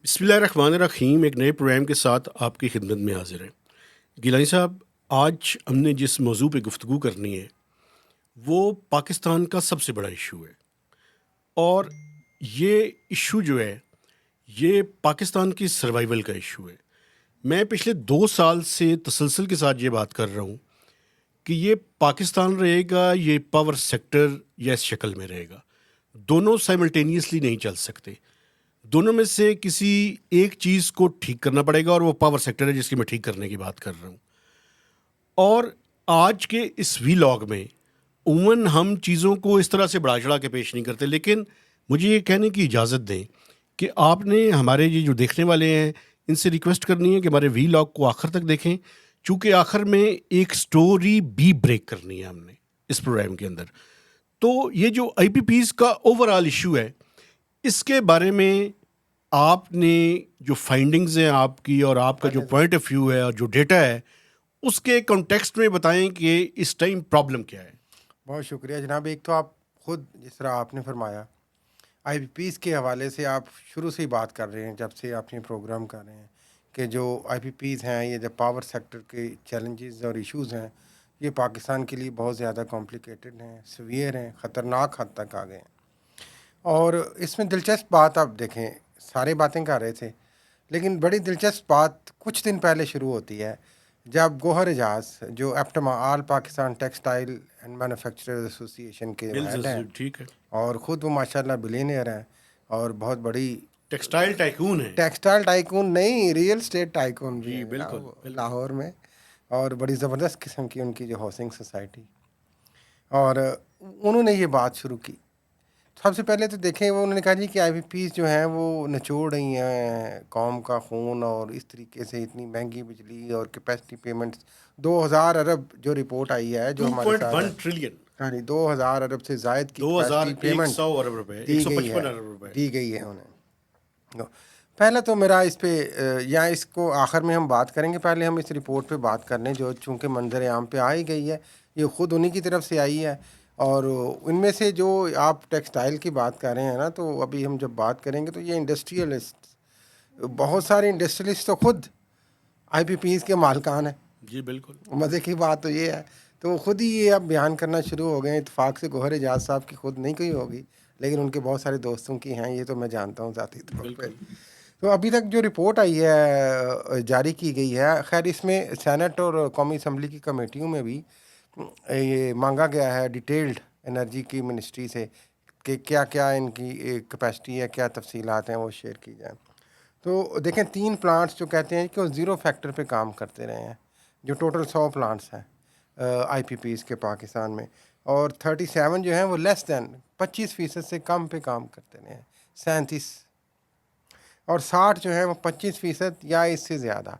بسم اللہ الرحمن الرحیم. ایک نئے پروگرام کے ساتھ آپ کی خدمت میں حاضر ہیں. گیلانی صاحب، آج ہم نے جس موضوع پہ گفتگو کرنی ہے وہ پاکستان کا سب سے بڑا ایشو ہے، اور یہ ایشو جو ہے یہ پاکستان کی سروائیول کا ایشو ہے. میں پچھلے 2 سال سے تسلسل کے ساتھ یہ بات کر رہا ہوں کہ یہ پاکستان رہے گا، یہ پاور سیکٹر یا اس شکل میں رہے گا. دونوں سائملٹینیسلی نہیں چل سکتے. دونوں میں سے کسی ایک چیز کو ٹھیک کرنا پڑے گا، اور وہ پاور سیکٹر ہے جس کی میں ٹھیک کرنے کی بات کر رہا ہوں. اور آج کے اس وی لاگ میں عموماً ہم چیزوں کو اس طرح سے بڑھا چڑھا کے پیش نہیں کرتے، لیکن مجھے یہ کہنے کی اجازت دیں کہ آپ نے ہمارے یہ جو دیکھنے والے ہیں ان سے ریکویسٹ کرنی ہے کہ ہمارے وی لاگ کو آخر تک دیکھیں، چونکہ آخر میں ایک سٹوری بھی بریک کرنی ہے ہم نے اس پروگرام کے اندر. تو یہ جو آئی پی پیز کا اوور آل ایشو ہے، اس کے بارے میں آپ نے جو فائنڈنگز ہیں آپ کی، اور آپ کا جو پوائنٹ آف ویو ہے اور جو ڈیٹا ہے، اس کے کانٹیکسٹ میں بتائیں کہ اس ٹائم پرابلم کیا ہے. بہت شکریہ جناب. ایک تو آپ خود جس طرح آپ نے فرمایا آئی پی پیز کے حوالے سے آپ شروع سے ہی بات کر رہے ہیں، جب سے آپ یہ پروگرام کر رہے ہیں کہ جو آئی پی پیز ہیں، یہ جو پاور سیکٹر کے چیلنجز اور ایشوز ہیں، یہ پاکستان کے لیے بہت زیادہ کمپلیکیٹڈ ہیں، سویئر ہیں، خطرناک حد تک آ گئے ہیں. اور اس میں دلچسپ بات آپ دیکھیں، سارے باتیں کر رہے تھے لیکن بڑی دلچسپ بات کچھ دن پہلے شروع ہوتی ہے جب گوہر اعجاز جو APTMA all Pakistan textile and manufacturers ایسوسی ایشن کے ہیڈ ہیں، ٹھیک ہے، اور خود وہ ماشاءاللہ بلینئر ہیں اور بہت بڑی ٹیکسٹائل ٹائکون ہے. ٹیکسٹائل ٹائکون نہیں، ریئل اسٹیٹ ٹائکون بھی جی ہیں بالکل جناب بالکل. لاہور میں، اور بڑی زبردست قسم کی ان کی جو ہاؤسنگ سوسائٹی. اور انہوں نے یہ بات شروع کی. سب سے پہلے تو دیکھیں، وہ انہوں نے کہا جی کہ آئی پی پیز جو ہیں وہ نچوڑ رہی ہیں قوم کا خون، اور اس طریقے سے اتنی مہنگی بجلی اور کیپیسٹی پیمنٹس 2000 ارب جو رپورٹ آئی ہے جو ہمارے ساتھ 2.1 ٹریلین، ہاں جی 2000 ارب سے زائد کی کیپیسٹی پیمنٹ 2100 ارب روپے، دی گئی 155 ارب روپے. دی گئی ہے انہیں. پہلا تو میرا اس پہ یا اس کو آخر میں ہم بات کریں گے، پہلے ہم اس رپورٹ پہ بات کر لیں جو چونکہ منظر عام پہ آ ہی گئی ہے، یہ خود انہی کی طرف سے آئی ہے. اور ان میں سے جو آپ ٹیکسٹائل کی بات کر رہے ہیں نا، تو ابھی ہم جب بات کریں گے تو یہ انڈسٹریلسٹ، بہت سارے انڈسٹریلسٹ تو خود آئی پی پیز کے مالکان ہیں. جی بالکل. مزے کی بات تو یہ ہے، تو خود ہی یہ اب بیان کرنا شروع ہو گئے ہیں. اتفاق سے گوہر اعجاز صاحب کی خود نہیں کوئی ہوگی، لیکن ان کے بہت سارے دوستوں کی ہیں، یہ تو میں جانتا ہوں ذاتی طور پہ. تو ابھی تک جو رپورٹ آئی ہے، جاری کی گئی ہے، خیر اس میں سینٹ اور قومی اسمبلی کی کمیٹیوں میں بھی یہ مانگا گیا ہے ڈیٹیلڈ انرجی کی منسٹری سے کہ کیا کیا ان کی کیپیسٹی ہے، کیا تفصیلات ہیں وہ شیئر کی جائیں. تو دیکھیں 3 پلانٹس جو کہتے ہیں کہ وہ زیرو فیکٹر پہ کام کرتے رہے ہیں، جو ٹوٹل 100 پلانٹس ہیں آئی پی پیز کے پاکستان میں، اور 37 جو ہیں وہ لیس دین 25% سے کم پہ کام کرتے رہے ہیں، 37، اور 60 جو ہیں وہ 25% یا اس سے زیادہ.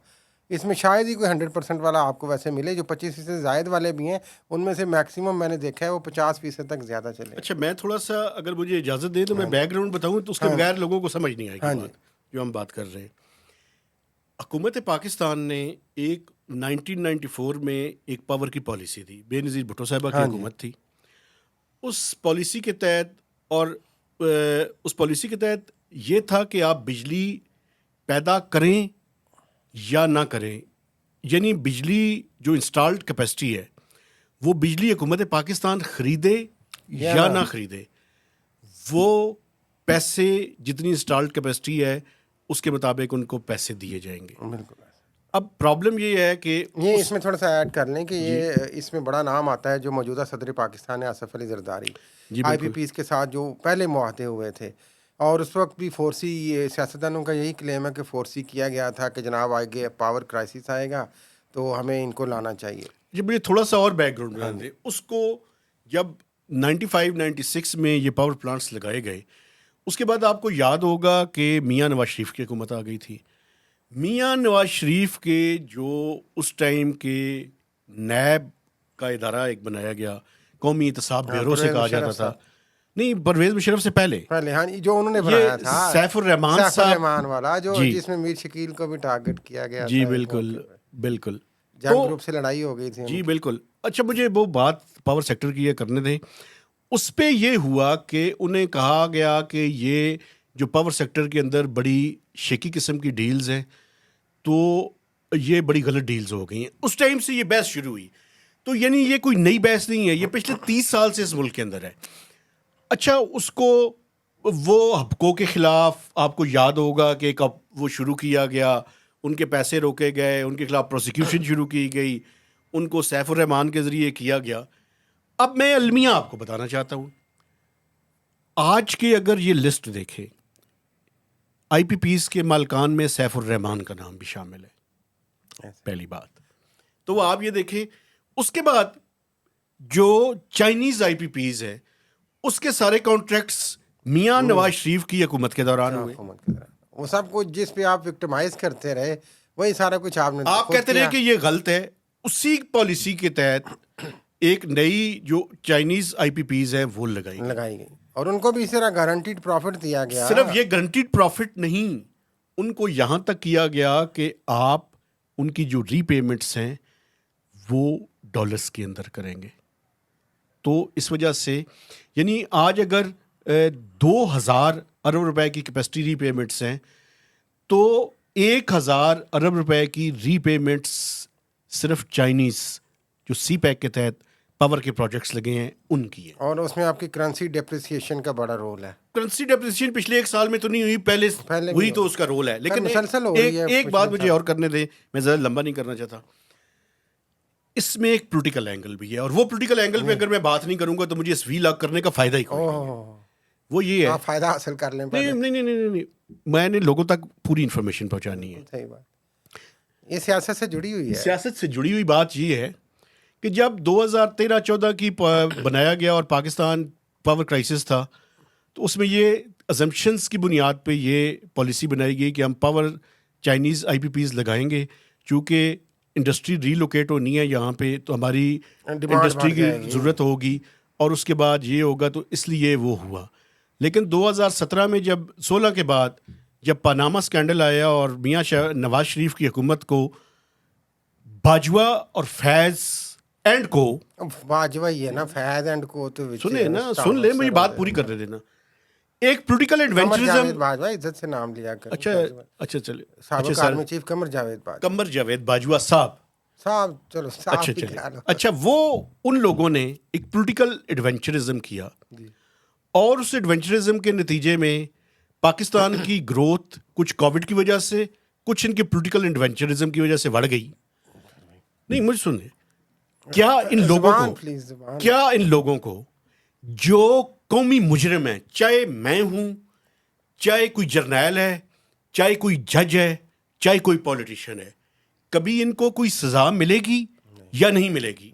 اس میں شاید ہی کوئی 100% والا آپ کو ویسے ملے. جو 25% زائد والے بھی ہیں ان میں سے میکسیمم میں نے دیکھا ہے وہ 50% تک زیادہ چلے. اچھا، میں تھوڑا سا اگر مجھے اجازت دیں تو میں بیک گراؤنڈ بتاؤں، تو اس کے بغیر لوگوں کو سمجھ نہیں آئے گی بات جو ہم بات کر رہے ہیں. حکومت پاکستان نے ایک 1994 میں ایک پاور کی پالیسی تھی، بے نظیر بھٹو صاحبہ کی حکومت تھی. اس پالیسی کے تحت، اور اس پالیسی کے تحت یہ تھا کہ آپ بجلی پیدا کریں یا نہ کریں، یعنی بجلی جو انسٹالڈ کیپیسٹی ہے وہ بجلی حکومت پاکستان خریدے یا نہ خریدے، وہ پیسے جتنی انسٹالڈ کیپیسٹی ہے اس کے مطابق ان کو پیسے دیے جائیں گے. بالکل. اب پرابلم یہ ہے کہ یہ اس میں تھوڑا سا ایڈ کر لیں کہ یہ اس میں بڑا نام آتا ہے جو موجودہ صدر پاکستان ہے آصف علی زرداری، آئی پی پیز کے ساتھ جو پہلے معاہدے ہوئے تھے، اور اس وقت بھی فورسی سیاستدانوں کا یہی کلیم ہے کہ فورسی کیا گیا تھا کہ جناب آگے پاور کرائسس آئے گا تو ہمیں ان کو لانا چاہیے. جب یہ تھوڑا سا اور بیک گراؤنڈ بنا دیں، اس کو جب 95-96 میں یہ پاور پلانٹس لگائے گئے، اس کے بعد آپ کو یاد ہوگا کہ میاں نواز شریف کی حکومت آ گئی تھی. میاں نواز شریف کے جو اس ٹائم کے نیب کا ادارہ ایک بنایا گیا، قومی احتساب بیورو سے کہا جاتا تھا، نہیں پرویز مشرف سے پہلے ہاں جو انہوں نے بنایا تھا سیف الرحمان والا، جو جس میں میر شکیل کو بھی ٹارگٹ کیا گیا جی تھا. بالکل بالکل. جنگ گروپ سے لڑائی ہو گئی تھی. جی بالکل. اچھا، مجھے وہ بات پاور سیکٹر کی یہ کرنے دیں. اس پہ یہ ہوا کہ انہیں کہا گیا کہ یہ جو پاور سیکٹر کے اندر بڑی شیکی قسم کی ڈیلز ہیں تو یہ بڑی غلط ڈیلز ہو گئی ہیں. اس ٹائم سے یہ بحث شروع ہوئی. تو یعنی یہ کوئی نئی بحث نہیں ہے, یہ پچھلے 30 سال سے اس ملک کے اندر ہے. اچھا, اس کو وہ حبکوں کے خلاف آپ کو یاد ہوگا کہ کب وہ شروع کیا گیا, ان کے پیسے روکے گئے, ان کے خلاف پروسیکیوشن شروع کی گئی, ان کو سیف الرحمان کے ذریعے کیا گیا. اب میں المیہ آپ کو بتانا چاہتا ہوں, آج کے اگر یہ لسٹ دیکھیں, آئی پی پیز کے مالکان میں سیف الرحمان کا نام بھی شامل ہے, پہلی بات. تو وہ آپ یہ دیکھیں. اس کے بعد جو چائنیز آئی پی پیز ہے اس کے سارے کانٹریکٹس میاں نواز شریف کی حکومت کے دوران ہوئے. وہ سب کچھ جس پہ آپ وکٹمائز کرتے رہے وہی سارا کچھ آپ کہتے رہے کہ یہ غلط ہے. اسی پالیسی کے تحت ایک نئی جو چائنیز آئی پی پیز ہیں وہ لگائی گئی اور ان کو بھی اس طرح گارنٹیڈ پروفٹ دیا گیا. صرف یہ گارنٹیڈ پروفٹ نہیں, ان کو یہاں تک کیا گیا کہ آپ ان کی جو ری پیمنٹس ہیں وہ ڈالرز کے اندر کریں گے. تو اس وجہ سے یعنی آج اگر 2000 ارب روپے کی کیپیسٹی ری پیمنٹس ہیں تو 1000 ارب روپے کی ری پیمنٹس صرف چائنیز جو سی پیک کے تحت پاور کے پروجیکٹس لگے ہیں ان کی ہے. اور اس میں آپ کی کرنسی ڈیپریسیشن کا بڑا رول ہے. کرنسی ڈیپریسیشن پچھلے ایک سال میں تو نہیں ہوئی, پہلے ہوئی تو اس کا رول ہے. لیکن مسلسل ہو رہی ہے. ایک بات مجھے اور کرنے دیں, میں زیادہ لمبا نہیں کرنا چاہتا. اس میں ایک پولیٹیکل اینگل بھی ہے, اور وہ پولیٹیکل اینگل پہ اگر میں بات نہیں کروں گا تو مجھے اس وی لاگ کرنے کا فائدہ ہی کوئی نہیں ہے. وہ یہ ہے, آپ فائدہ حاصل کر لیں. نہیں, میں نے لوگوں تک پوری انفارمیشن پہنچانی ہے. صحیح بات. یہ سیاست سے جڑی ہوئی ہے. سیاست سے جڑی ہوئی بات یہ ہے کہ جب 2013-14 کی بنایا گیا اور پاکستان پاور کرائسس تھا تو اس میں یہ ازمپشنس کی بنیاد پہ یہ پالیسی بنائی گئی کہ ہم پاور چائنیز آئی پی پیز لگائیں گے, چونکہ انڈسٹری ری لوکیٹ ہونی ہے یہاں پہ تو ہماری انڈسٹری کی ضرورت ہوگی, اور اس کے بعد یہ ہوگا, تو اس لیے وہ ہوا. لیکن 2017 میں جب 16 کے بعد جب پاناما اسکینڈل آیا اور میاں نواز شریف کی حکومت کو باجوہ اور فیض اینڈ کو, باجوہ ہی ہے نا, فیض اینڈ کو تو سنیں نا, سن لیں, مجھے بات پوری کرنے دینا. ایک پولیٹیکل ایڈونچرزم, باجوہ عزت سے نام لیا کر. اچھا چلے, سابق آرمی چیف قمر جاوید باجوہ صاحب, چلو اچھا چلے, اچھا وہ ان لوگوں نے ایک پولیٹیکل ایڈونچرزم کیا, اور اس ایڈونچرزم کے نتیجے میں پاکستان کی گروتھ کچھ کووڈ کی وجہ سے, کچھ ان کے پولیٹیکل ایڈونچرزم کی وجہ سے بڑھ گئی. نہیں, مجھے سنیں, کیا ان لوگوں کو جو قومی مجرم ہیں, چاہے میں ہوں, چاہے کوئی جرنیل ہے, چاہے کوئی جج ہے, چاہے کوئی پولیٹیشین ہے, کبھی ان کو کوئی سزا ملے گی یا نہیں ملے گی؟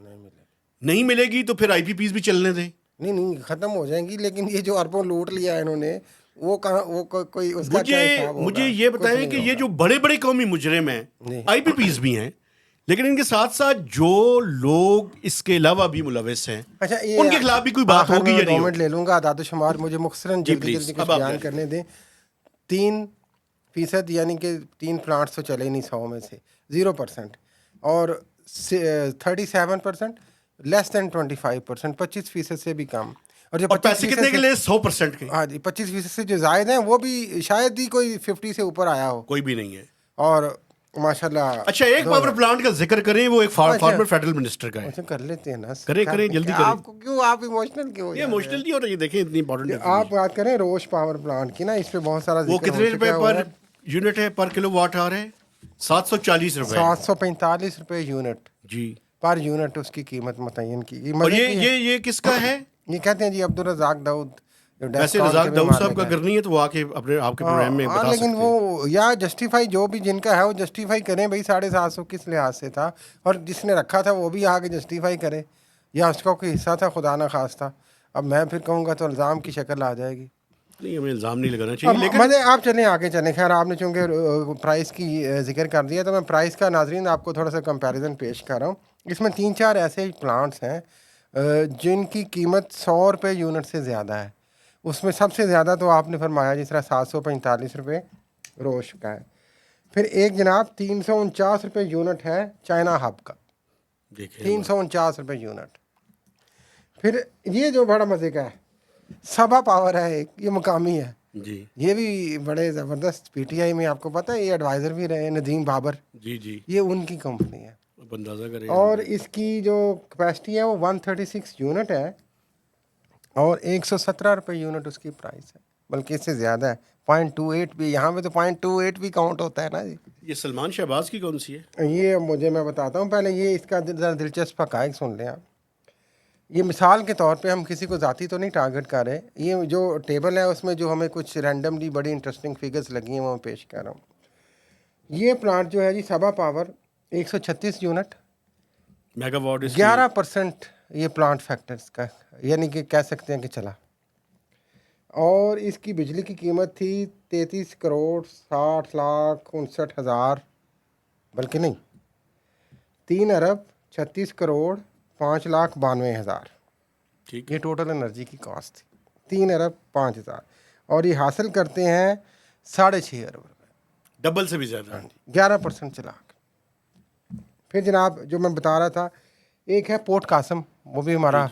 نہیں ملے گی تو پھر آئی پی پیز بھی چلنے دیں. نہیں ختم ہو جائیں گی. لیکن یہ جو اربوں لوٹ لیا انہوں نے, وہ کہاں, وہ کوئی اس کا کیا حساب ہوگا؟ مجھے یہ بتائیں کہ یہ جو بڑے بڑے قومی مجرم ہیں, آئی پی پیز بھی ہیں, لیکن ان کے ساتھ ساتھ جو لوگ اس کے علاوہ بھی ملوث ہیں ان کے خلاف بھی کوئی بات ہوگی یا نہیں ہوگی؟ لے لوں گا اعداد و شمار, مجھے مختصراً جلدی کچھ بیان کرنے دیں. 3% یعنی کہ 3 پلانٹس تو چلے ہی نہیں 100 میں سے, 0%, اور 37% لیس دین 25%, 25% سے بھی کم. اور جو پیسے کتنے کے لیے 100% کے, ہاں جی 25% سے جو زائد ہیں وہ بھی شاید ہی کوئی 50 سے اوپر آیا ہو, کوئی بھی نہیں ہے. اور ماشاء اللہ. اچھا, ایک پاور پلانٹ کا ذکر کریں, وہ ایک فارمر فیڈرل منسٹر کا ہے. کر لیتے ہیں نا, کریں جلدی کریں. آپ کو کیوں, آپ ایموشنل کیوں؟ یہ ایموشنل نہیں ہو رہی ہے, دیکھیں اتنی امپورٹنٹ. آپ بات کریں روش پاور پلانٹ کی نا, اس پہ بہت سارا ذکر. وہ کتنے روپے پر یونٹ ہے, پر کلو واٹ آ رہے ہیں؟ 740 روپے, 745 روپے یونٹ جی پر یونٹ اس کی قیمت متعین کی گئی. اور یہ کس کا ہے؟ یہ کہتے ہیں جی عبدالرزاق داؤد. ویسے رزاق داؤد صاحب کا کرنی ہے تو وہ آ کے اپنے آپ کے پروگرام میں بتا سکتے ہیں. لیکن وہ یا جسٹیفائی جو بھی جن کا ہے وہ جسٹیفائی کریں بھائی 750 کس لحاظ سے تھا, اور جس نے رکھا تھا وہ بھی آ کے جسٹیفائی کرے, یا اس کا کوئی حصہ تھا خدا نہ خواستہ. اب میں پھر کہوں گا تو الزام کی شکل آ جائے گی. نہیں, ہمیں الزام نہیں لگانا چاہیے. لیکن آپ چلیں آگے چلیں. خیر, آپ نے چونکہ پرائس کی ذکر کر دیا تو میں پرائس کا ناظرین آپ کو تھوڑا سا کمپیریزن پیش کر رہا ہوں. اس میں 3-4 ایسے پلانٹس ہیں جن کی قیمت 100 روپے یونٹ سے زیادہ ہے. اس میں سب سے زیادہ تو آپ نے فرمایا جس طرح 745 روپے روش کا ہے. پھر ایک جناب 349 روپے یونٹ ہے چائنا ہب کا, 349 روپے یونٹ. پھر یہ جو بڑا مزے کا ہے, سبا پاور ہے ایک, یہ مقامی ہے, جی یہ بھی بڑے زبردست پی ٹی آئی میں آپ کو پتہ ہے یہ ایڈوائزر بھی رہے ہیں ندیم بابر، جی جی، یہ ان کی کمپنی ہے. اب اندازہ کریں. اور اس کی جو کیپیسٹی ہے وہ 136 یونٹ ہے اور 117 روپے یونٹ اس کی پرائس ہے، بلکہ اس سے زیادہ ہے. 0.28 بھی یہاں پہ تو 0.28 بھی کاؤنٹ ہوتا ہے نا جی. یہ سلمان شہباز کی کون سی ہے؟ یہ مجھے میں بتاتا ہوں پہلے، یہ اس کا ذرا دلچسپ حقائق سن لیں آپ. یہ مثال کے طور پہ ہم کسی کو ذاتی تو نہیں ٹارگٹ کر رہے، یہ جو ٹیبل ہے اس میں جو ہمیں کچھ رینڈملی بڑی انٹرسٹنگ فگرز لگی ہیں وہ میں پیش کر رہا ہوں. یہ پلانٹ جو ہے جی سبا پاور 136 یونٹ، میگا واٹ اس کی 11% یہ پلانٹ فیکٹرز کا، یعنی کہ کہہ سکتے ہیں کہ چلا. اور اس کی بجلی کی قیمت تھی 33 کروڑ 60 لاکھ 59 ہزار، بلکہ نہیں 3 ارب 36 کروڑ 5 لاکھ 92 ہزار. ٹھیک یہ ٹوٹل انرجی کی کاسٹ تھی 3 ارب 5 ہزار، اور یہ حاصل کرتے ہیں 6.5 ارب روپے. ڈبل سے بھی زیادہ. 11% چلا کے. پھر جناب جو میں بتا رہا تھا، ایک ہے پورٹ قاسم، وہ بھی ہمارا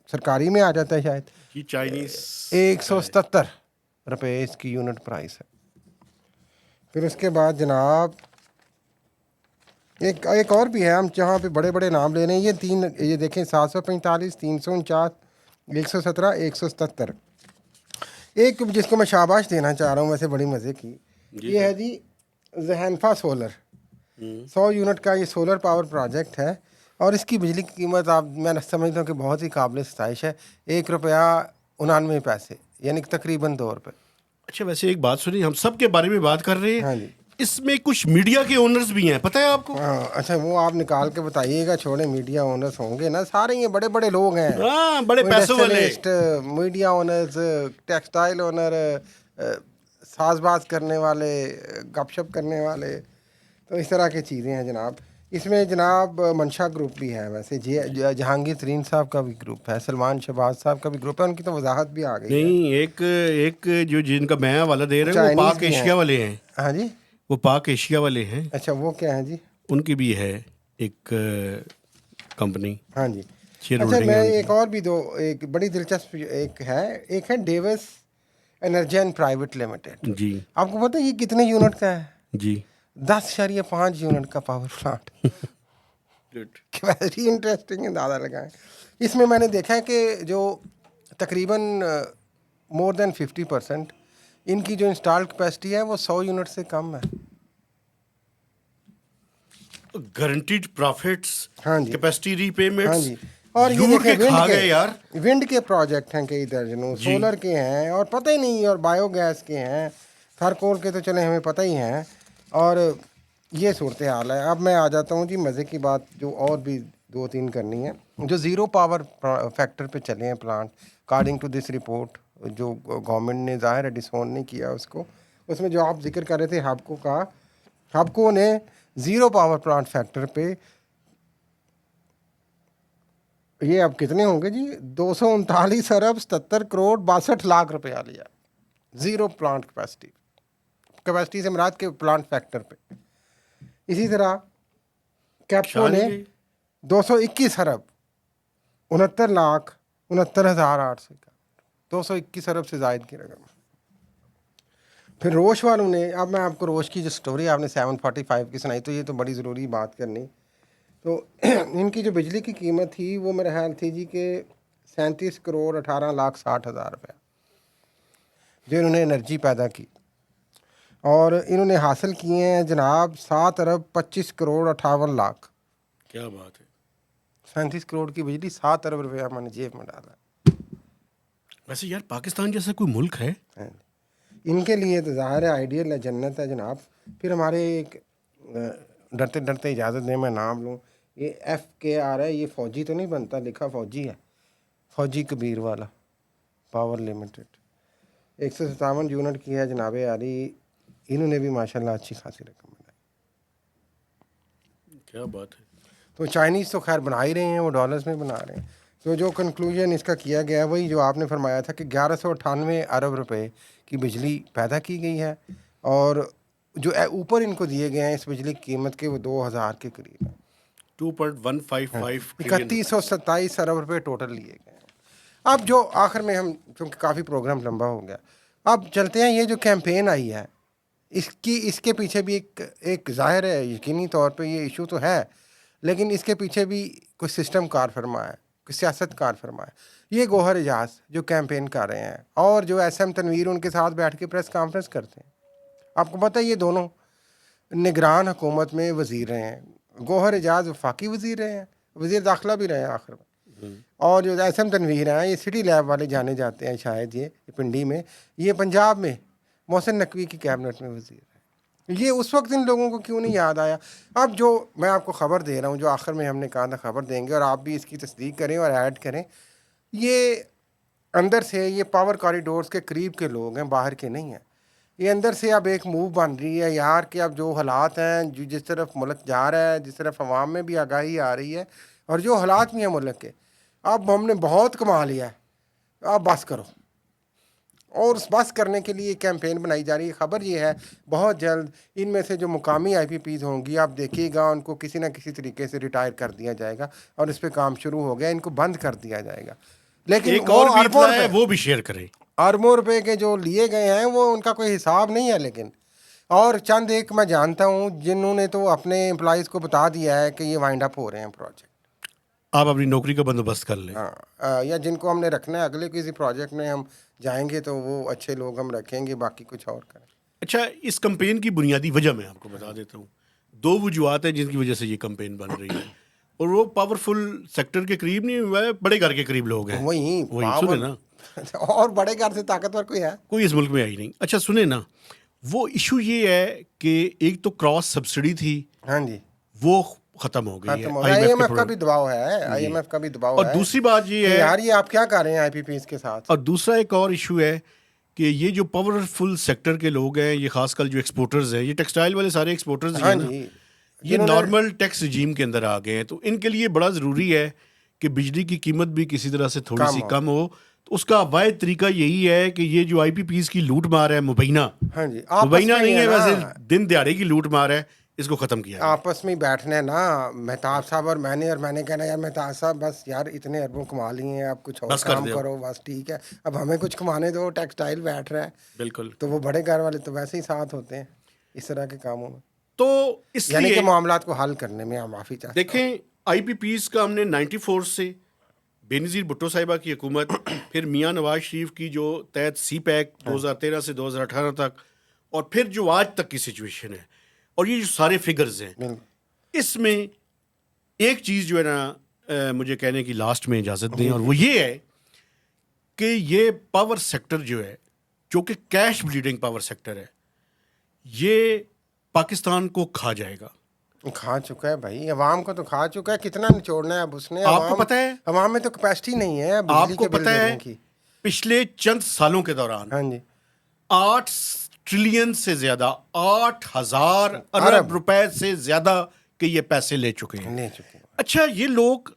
سرکاری میں آ جاتا ہے شاید. یہ چائنیز 177 روپے اس کی یونٹ پرائس ہے. پھر اس کے بعد جناب ایک اور بھی ہے، ہم جہاں پہ بڑے بڑے نام لے رہے ہیں. یہ دیکھیں 745 349 117 177. ایک جس کو میں شاباش دینا چاہ رہا ہوں ویسے بڑی مزے کی، یہ ہے جی زہنفا سولر. 100 یونٹ کا یہ سولر پاور پروجیکٹ ہے، اور اس کی بجلی کی قیمت میں سمجھتا ہوں کہ بہت ہی قابل ستائش ہے. 1 روپیہ 99 پیسے، یعنی تقریباً 2 روپے. اچھا ویسے ایک بات سنیے، ہم سب کے بارے میں بات کر رہے ہاں ہیں، جی. اس میں کچھ میڈیا کے اونرز بھی ہیں، پتہ ہے آپ کو؟ ہاں اچھا، وہ آپ نکال کے بتائیے گا. چھوڑیں، میڈیا اونرز ہوں گے نا، سارے یہ بڑے بڑے لوگ ہیں. ہاں بڑے پیسوں والے. Industrialist, media owners, textile owner, ساز باز کرنے والے، گپ شپ کرنے والے، تو اس طرح کی چیزیں ہیں جناب. اس میں جناب منشا گروپ بھی ہے، ویسے جہانگیر ترین صاحب کا بھی گروپ ہے، سلمان شہباز صاحب کا بھی گروپ ہے. ان کی تو وضاحت بھی آ گئی ہے. نہیں، ایک جو جن کا میں حوالہ دے رہے ہیں وہ چائنیز پاک بھی ہیں. ایشیا والے ہیں. ہاں جی، وہ پاک ایشیا والے ہیں. اچھا وہ کیا ہیں جی؟ ان کی بھی ہے ایک کمپنی. ہاں جی. شیئر اچھا ہولڈنگ ہے میں ان کی. ایک اور بھی ایک بڑی دلچسپ ایک ہے ڈیوس انرجین پرائیویٹ لمیٹڈ. جی آپ کو پتہ ہے یہ کتنے یونٹ کا ہے؟ جی 10.5 یونٹ کا پاور پلانٹ. ویری انٹرسٹنگ، اندازہ لگائیں. اس میں نے دیکھا ہے کہ جو تقریباً مور دین 50% ان کی جو انسٹال کیپیسٹی ہے وہ 100 یونٹ سے کم ہے. گارنٹیڈ پروفٹس، ہاں جی، کیپیسٹی ری ہاں پیمنٹس، جی. اور یہ لوٹ دیکھیں کے کھا گئے یار. ونڈ کے پروجیکٹ ہیں کئی درجنوں، جی سولر کے ہیں اور پتہ ہی نہیں، اور بایو گیس کے ہیں، تھرکول کے تو چلیں ہمیں پتہ ہی ہیں. اور یہ صورتحال ہے. اب میں آ جاتا ہوں جی مزے کی بات، جو اور بھی 2-3 کرنی ہے، جو زیرو پاور فیکٹر پہ چلے ہیں plant according to this report, جو گورنمنٹ نے ظاہر ہے ڈسون نہیں کیا اس کو. اس میں جو آپ ذکر کر رہے تھے ہابکو کا، ہابکو نے زیرو پاور پلانٹ فیکٹر پہ یہ اب کتنے ہوں گے جی 239 ارب 77 کروڑ 62 لاکھ روپیہ لیا. زیرو پلانٹ کیپیسٹی سے مراد کے پلانٹ فیکٹر پہ. اسی طرح کیپکو شان نے ہی گئی. 221 ارب 69 لاکھ 69 ہزار 800 کا، 221 ارب سے زائد کی رقم. پھر روش والوں نے، اب میں آپ کو روش کی جو سٹوری آپ نے 745 کی سنائی، تو یہ تو بڑی ضروری بات کرنی. تو ان کی جو بجلی کی قیمت تھی وہ میرا خیال تھی جی کہ 37 کروڑ 18 لاکھ 60 ہزار روپیہ جو انہوں نے انرجی پیدا کی. اور انہوں نے حاصل کیے ہیں جناب 7 ارب 25 کروڑ 58 لاکھ. کیا بات ہے. 37 کروڑ کی بجلی 7 ارب روپیہ میں نے جیب میں ڈالا. ویسے یار پاکستان جیسا کوئی ملک ہے؟ ان کے لیے تو ظاہر ہے آئیڈیل ہے، جنت ہے جناب. پھر ہمارے ایک ڈرتے ڈرتے اجازت دیں میں نام لوں، یہ FKR ہے، یہ فوجی تو نہیں بنتا، لکھا فوجی ہے، فوجی کبیر والا پاور لمیٹڈ. 157 یونٹ کی ہے جناب عالی. انہوں نے بھی ماشاءاللہ اچھی خاصی رقم بنائی. کیا بات ہے. تو چائنیز تو خیر بنا ہی رہے ہیں، وہ ڈالرز میں بنا رہے ہیں. تو جو کنکلوژن اس کا کیا گیا ہے وہی جو آپ نے فرمایا تھا کہ 1198 ارب روپے کی بجلی پیدا کی گئی ہے، اور جو اوپر ان کو دیے گئے ہیں اس بجلی کی قیمت کے وہ 2000 کے قریب ہیں. 2.155 ٹریلین. 3127 ارب روپے ٹوٹل لیے گئے ہیں. اب جو آخر میں ہم، چونکہ کافی پروگرام لمبا ہو گیا، اب چلتے ہیں، یہ جو کیمپین آئی ہے اس کے پیچھے بھی ایک ظاہر ہے، یقینی طور پہ یہ ایشو تو ہے، لیکن اس کے پیچھے بھی کوئی سسٹم کار فرما ہے، کوئی سیاست کار فرما ہے۔ یہ گوہر اجاز جو کیمپین کر رہے ہیں اور جو ایس ایم تنویر ان کے ساتھ بیٹھ کے پریس کانفرنس کرتے ہیں، آپ کو پتہ ہے یہ دونوں نگران حکومت میں وزیر رہے ہیں۔ گوہر اجاز وفاقی وزیر رہے ہیں، وزیر داخلہ بھی رہے ہیں آخر میں، اور جو ایس ایم تنویر ہیں یہ سٹی لیب والے جانے جاتے ہیں، شاید یہ پنڈی میں، یہ پنجاب میں محسن نقوی کی کیبنٹ میں وزیر ہے۔ یہ اس وقت ان لوگوں کو کیوں نہیں یاد آیا؟ اب جو میں آپ کو خبر دے رہا ہوں، جو آخر میں ہم نے کہا تھا خبر دیں گے اور آپ بھی اس کی تصدیق کریں اور ایڈ کریں، یہ اندر سے یہ پاور کوریڈورز کے قریب کے لوگ ہیں، باہر کے نہیں ہیں۔ یہ اندر سے اب ایک موو بن رہی ہے یار کہ اب جو حالات ہیں، جو جس طرف ملک جا رہا ہے، جس طرف عوام میں بھی آگاہی آ رہی ہے اور جو حالات بھی ہیں ملک کے، اب ہم نے بہت کما لیا ہے، اب بس کرو۔ اور اس بس کرنے کے لیے کیمپین بنائی جا رہی ہے۔ خبر یہ ہے بہت جلد ان میں سے جو مقامی آئی پی پیز ہوں گی، آپ دیکھیے گا ان کو کسی نہ کسی طریقے سے ریٹائر کر دیا جائے گا اور اس پہ کام شروع ہو گیا، ان کو بند کر دیا جائے گا۔ لیکن ایک وہ اور بھی اربوں اطلاع ہے، روپے وہ بھی شیئر کریں۔ اربوں روپے کے جو لیے گئے ہیں وہ ان کا کوئی حساب نہیں ہے، لیکن اور چند ایک میں جانتا ہوں جنہوں نے تو اپنے امپلائیز کو بتا دیا ہے کہ یہ وائنڈ اپ ہو رہے ہیں پروجیکٹ، آپ اپنی نوکری کا بندوبست کر لیں۔ ہاں، یا جن کو ہم نے رکھنا ہے اگلے کسی پروجیکٹ میں ہم جائیں گے تو وہ اچھے لوگ ہم رکھیں گے، باقی کچھ اور کریں۔ اچھا، اس کمپین کی بنیادی وجہ میں آپ کو بتا دیتا ہوں۔ دو وجوہات ہیں جن کی وجہ سے یہ کمپین بن رہی ہے، اور وہ پاورفل سیکٹر کے قریب نہیں ہوا ہے، بڑے گھر کے قریب لوگ ہیں۔ وہی وہی پاور سنیں نا، اور بڑے گھر سے طاقتور کوئی ہے؟ کوئی اس ملک میں آئی نہیں۔ اچھا سنیں نا، وہ ایشو یہ ہے کہ ایک تو کراس سبسڈی تھی، ہاں جی، وہ ختم ہو گئی ہے ختم ہو گیا۔ I I M M F F کے کا بھی دباؤ ہے، آئی ایم ایف کا بھی دباؤ اور ہے دوسری بات کہ یہ ہے، یار یہ آپ کیا کر رہے ہیں آئی پی پیز کے ساتھ۔ اور دوسرا ایک اور ایشو ہے کہ یہ جو پاورفل سیکٹر کے لوگ ہیں، یہ خاص کر جو ایکسپورٹرز ہیں، یہ ٹیکسٹائل والے سارے ایکسپورٹرز ہی ہاں ہیں نا، جی، یہ جنہوں نے نارمل ٹیکس رجیم کے اندر آ گئے ہیں، تو ان کے لیے بڑا ضروری ہے کہ بجلی کی قیمت بھی کسی طرح سے تھوڑی سی کم ہو۔ تو اس کا واحد طریقہ یہی ہے کہ یہ جو آئی پی پیز کی لوٹ مار ہے، مبینہ ہاں جی آپس مبینہ میں ہی نہیں ہے ہے، نا، ویسے دن دیہڑے کی لوٹ مار ہے، اس کو ختم کیا جائے۔ آپس میں ہی بیٹھنا ہے نا مہتاب صاحب اور میں نے کہنا یار مہتاب صاحب بس یار اتنے اربوں کما لیے ہیں، اب کچھ اور بس کر کام دیں، کرو، بس ٹھیک ہے، اب ہمیں کچھ کمانے دو، ٹیکسٹائل بیٹھ رہا ہے۔ بالکل۔ تو وہ بڑے گھر والے تو ویسے ہی ساتھ ہوتے ہیں اس طرح کے کاموں میں، تو اس یعنی کہ لیے معاملات کو حل کرنے میں ہم معافی چاہتا ہوں۔ دیکھیں، آئی پی پیز کا ہم نے 94 سے بینظیر بھٹو صاحبہ کی حکومت، پھر میاں نواز شریف کی جو تحت سی پیک 2013 سے 2018 تک، اور پھر جو آج تک کی سچویشن ہے، اور یہ جو سارے فگرز ہیں، بالکل اس میں ایک چیز جو ہے نا مجھے کہنے کی لاسٹ میں اجازت دیں، جی اور جی وہ یہ ہے کہ یہ پاور سیکٹر جو ہے، جو کہ کیش بلیڈنگ پاور سیکٹر ہے، یہ پاکستان کو کھا جائے گا۔ کھا چکا ہے بھائی، عوام کو تو کھا چکا ہے، کتنا نچوڑنا ہے اب اس نے؟ آپ کو پتہ ہے، عوام میں تو کیپیسٹی نہیں ہے آپ بجلی کو کے بل پتہ ہے دینے کی۔ پچھلے چند سالوں کے دوران ہاں جی 8 ٹریلین سے زیادہ، 8,000 ارب ارب روپے سے زیادہ کے یہ پیسے لے چکے ہیں۔ لے چکے ہیں، اچھا، یہ لوگ،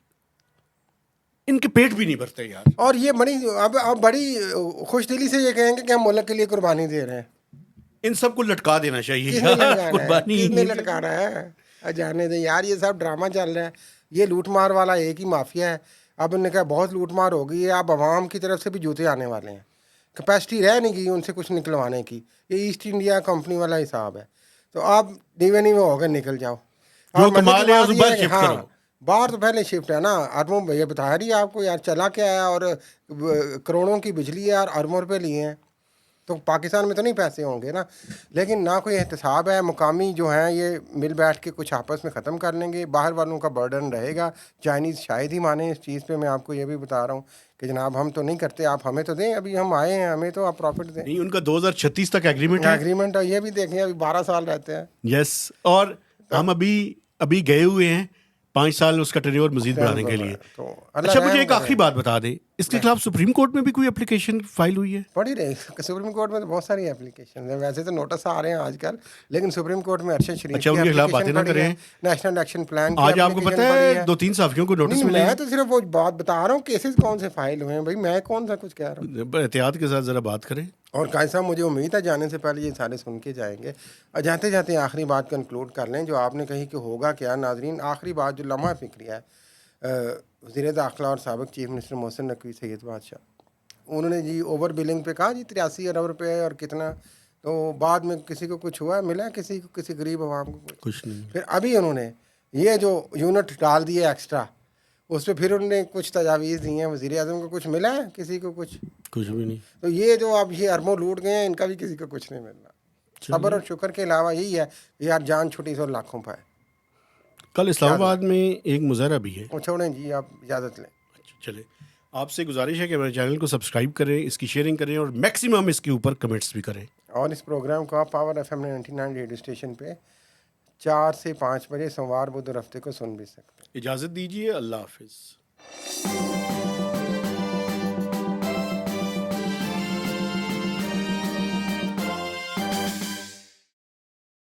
ان کے پیٹ بھی نہیں بھرتے یار۔ اور یہ بڑی اب بڑی خوش دلی سے یہ کہیں گے کہ ہم ملک کے لیے قربانی دے رہے ہیں۔ ان سب کو لٹکا دینا چاہیے کس نے یار، لٹکانا ہے؟ قربانی کس نے ہی ہے۔ لٹکانا ہے؟ جانے دیں یار، یہ سب ڈرامہ چل رہا ہے، یہ لوٹ مار والا ایک ہی مافیا ہے۔ اب انہوں نے کہا بہت لوٹ مار ہو گئی ہے، اب عوام کی طرف سے بھی جوتے آنے والے ہیں، کیپیسٹی رہ نہیں گئی ان سے کچھ نکلوانے کی۔ یہ ایسٹ انڈیا کمپنی والا حساب ہے، تو آپ نیوے ہو گئے نکل جاؤ۔ اور جو مزے کما کی لے بات اسے یہ باہر ہے کہ شفٹ ہاں کرو۔ باہر تو پہلے شفٹ ہے نا، اربوں یہ بتا رہی ہے آپ کو یار چلا کیا ہے، اور کروڑوں کی بجلی ہے اور اربوں روپے لیے ہیں، تو پاکستان میں تو نہیں پیسے ہوں گے نا۔ لیکن نہ کوئی احتساب ہے، مقامی جو ہیں یہ مل بیٹھ کے کچھ آپس میں ختم کر لیں گے، باہر والوں کا برڈن رہے گا۔ چائنیز شاید ہی مانیں اس چیز پہ، میں آپ کو یہ بھی بتا رہا ہوں کہ جناب ہم تو نہیں کرتے، آپ ہمیں تو دیں، ابھی ہم آئے ہیں، ہمیں تو آپ پروفٹ دیں۔ نہیں، ان کا 2036 تک ایگریمنٹ ہے۔ ایگریمنٹ ہے، یہ بھی دیکھیں ابھی 12 سال رہتے ہیں۔ یس، اور ہم ابھی گئے ہوئے ہیں 5 سال اس کا ٹینیور مزید بڑھانے کے لیے۔ تو اللہ اچھا، مجھے رحم ایک کرے۔ آخری بات بتا دیں، اس کے خلاف سپریم کورٹ میں بھی کوئی اپلیکیشن فائل ہوئی ہے؟ پڑھی رہی سپریم کورٹ میں تو بہت ساری اپلیکیشن ہیں، ویسے تو نوٹس آ رہے ہیں آج کل، لیکن سپریم کورٹ میں ارشد شریف اچھا، کی ان کے خلاف اپلیکیشن باتیں نہ پڑھی ہے، کریں۔ نیشنل ایکشن پلان کی آج آپ کو پتہ اپلیکیشن پڑھی ہے ہے۔ 2-3 صحافیوں کو نوٹس نہیں، ملے میں ہیں۔ تو صرف وہ بات بتا رہا ہوں کیسز کون سے فائل ہوئے ہیں بھائی، میں کون سا کچھ کہہ رہا ہوں۔ احتیاط کے ساتھ ذرا بات کریں۔ اور قائد صاحب مجھے امید ہے جانے سے پہلے یہ سارے سن کے جائیں گے، اور جاتے جاتے آخری بات کنکلوڈ کر لیں جو آپ نے کہی کہ ہوگا کیا۔ ناظرین، آخری بات جو لمحہ فکری ہے، وزیر داخلہ اور سابق چیف منسٹر محسن نقوی سید بادشاہ انہوں نے جی اوور بلنگ پہ کہا جی 83 ارب روپے اور کتنا, تو بعد میں کسی کو کچھ ہوا ملا کسی کو, کسی غریب عوام کو کچھ نہیں. پھر ابھی انہوں نے یہ جو یونٹ ڈال دیے ایکسٹرا, اس پہ پھر انہوں نے کچھ تجاویز دی ہیں, وزیر اعظم کو کچھ ملا ہے کسی کو کچھ بھی نہیں. تو یہ جو اب یہ اربوں لوٹ گئے ہیں, ان کا بھی کسی کو کچھ نہیں ملنا. صبر اور شکر کے علاوہ یہی ہے یار جان چھٹی سو لاکھوں پائے. کل اسلام آباد میں ایک مظاہرہ بھی ہے. وہ چھوڑیں جی, آپ اجازت لیں. چلے, آپ سے گزارش ہے کہ میرے چینل کو سبسکرائب کریں, اس کی شیئرنگ کریں اور میکسیمم اس کے اوپر کمنٹس بھی کریں. اور اس پروگرام کو آپ پاور FM 99 ریڈیو اسٹیشن پہ 4 سے 5 بجے سوموار بدھ اور ہفتے کو سن بھی سکتے ہیں. اجازت دیجیے, اللہ حافظ.